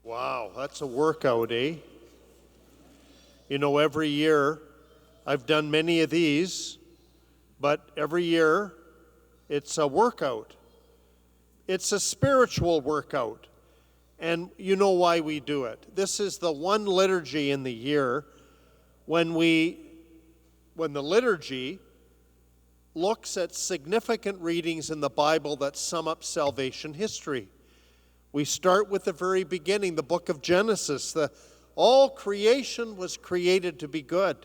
Wow, that's a workout, eh? You know, every year, I've done many of these, but every year, it's a workout. It's a spiritual workout. And you know why we do it. This is the one liturgy in the year when the liturgy looks at significant readings in the Bible that sum up salvation history. We start with the very beginning, the book of Genesis. All creation was created to be good.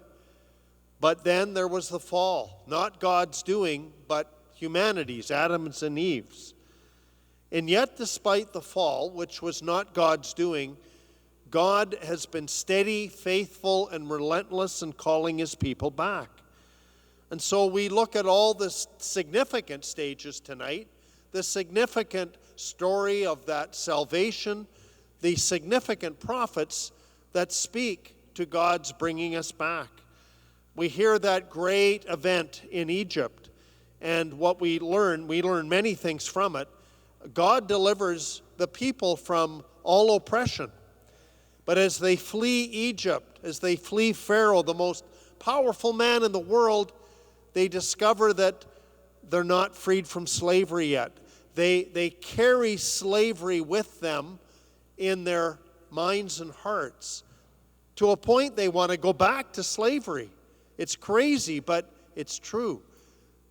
But then there was the fall. Not God's doing, but humanity's, Adam's and Eve's. And yet, despite the fall, which was not God's doing, God has been steady, faithful, and relentless in calling his people back. And so we look at all the significant stages tonight, the significant story of that salvation, the significant prophets that speak to God's bringing us back. We hear that great event in Egypt, and what we learn many things from it. God delivers the people from all oppression. But as they flee Egypt, as they flee Pharaoh, the most powerful man in the world, they discover that they're not freed from slavery yet. They carry slavery with them in their minds and hearts. To a point, they want to go back to slavery. It's crazy, but it's true.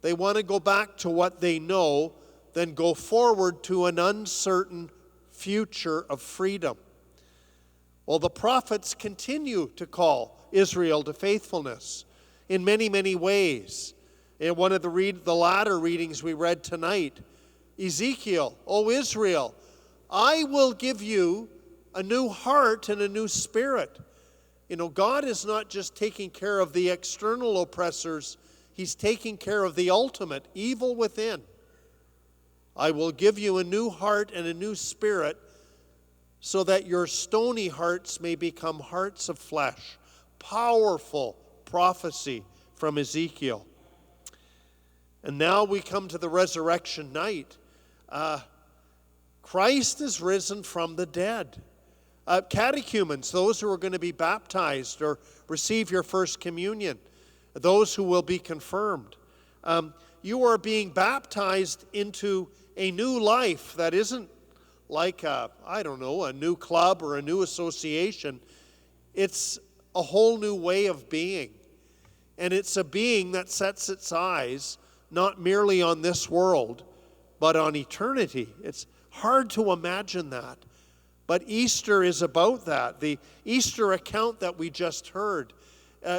They want to go back to what they know, then go forward to an uncertain future of freedom. Well, the prophets continue to call Israel to faithfulness in many, many ways. In one of the latter readings we read tonight, Ezekiel, O Israel, I will give you a new heart and a new spirit. You know, God is not just taking care of the external oppressors, he's taking care of the ultimate, evil within. I will give you a new heart and a new spirit so that your stony hearts may become hearts of flesh. Powerful prophecy from Ezekiel. And now we come to the resurrection night. Christ is risen from the dead. Catechumens, those who are going to be baptized or receive your first communion, those who will be confirmed, you are being baptized into a new life that isn't like a new club or a new association. It's a whole new way of being. And it's a being that sets its eyes not merely on this world, but on eternity. It's hard to imagine that. But Easter is about that. The Easter account that we just heard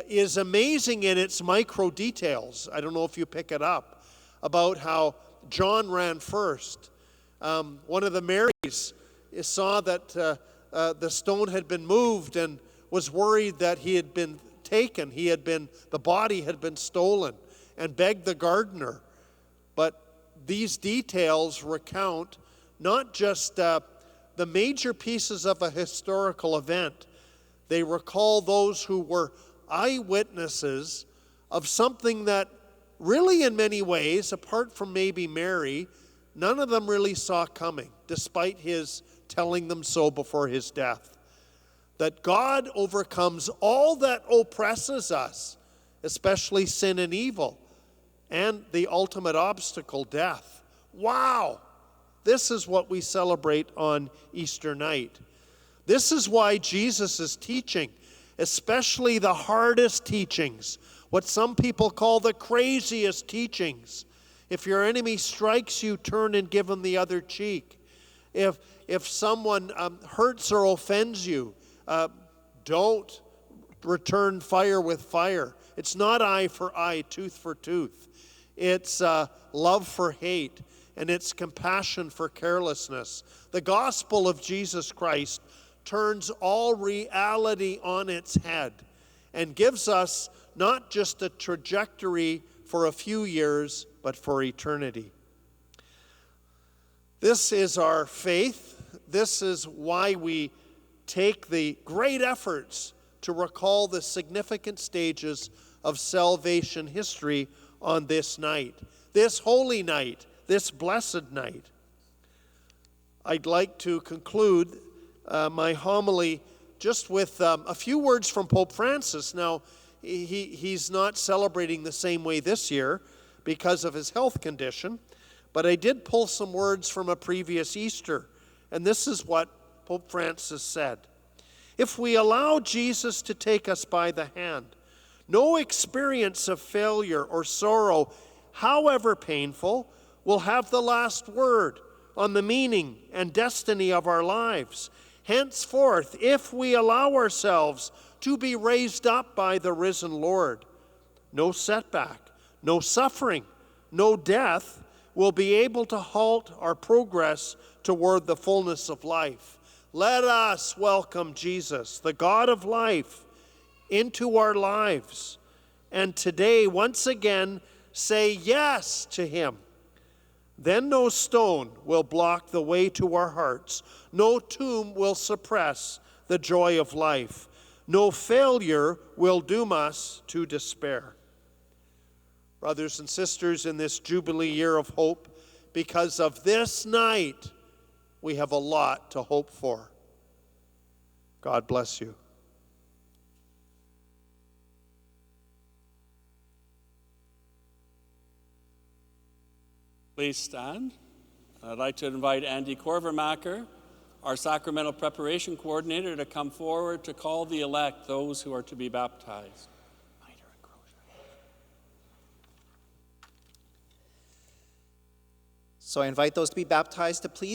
is amazing in its micro details. I don't know if you pick it up, about how John ran first. One of the Marys saw that the stone had been moved and was worried that he had been taken. The body had been stolen, and begged the gardener. But these details recount not just the major pieces of a historical event. They recall those who were eyewitnesses of something that really in many ways, apart from maybe Mary, none of them really saw coming, despite his telling them so before his death. That God overcomes all that oppresses us, especially sin and evil, and the ultimate obstacle, death. Wow! This is what we celebrate on Easter night. This is why Jesus is teaching, especially the hardest teachings, what some people call the craziest teachings. If your enemy strikes you, turn and give him the other cheek. If someone hurts or offends you, don't return fire with fire. It's not eye for eye, tooth for tooth. It's love for hate, and it's compassion for carelessness. The gospel of Jesus Christ turns all reality on its head and gives us not just a trajectory for a few years, but for eternity. This is our faith. This is why we take the great efforts to recall the significant stages of salvation history on this night, this holy night, this blessed night. I'd like to conclude my homily just with a few words from Pope Francis. Now, he's not celebrating the same way this year because of his health condition, but I did pull some words from a previous Easter, and this is what Pope Francis said. If we allow Jesus to take us by the hand, no experience of failure or sorrow, however painful, will have the last word on the meaning and destiny of our lives. Henceforth, if we allow ourselves to be raised up by the risen Lord, no setback, no suffering, no death will be able to halt our progress toward the fullness of life. Let us welcome Jesus, the God of life, into our lives, and today once again say yes to him. Then no stone will block the way to our hearts. No tomb will suppress the joy of life. No failure will doom us to despair. Brothers and sisters, in this Jubilee year of hope, because of this night, we have a lot to hope for. God bless you. Please stand. I'd like to invite Andy Korvermacher, our sacramental preparation coordinator, to come forward to call the elect, those who are to be baptized. So I invite those to be baptized to please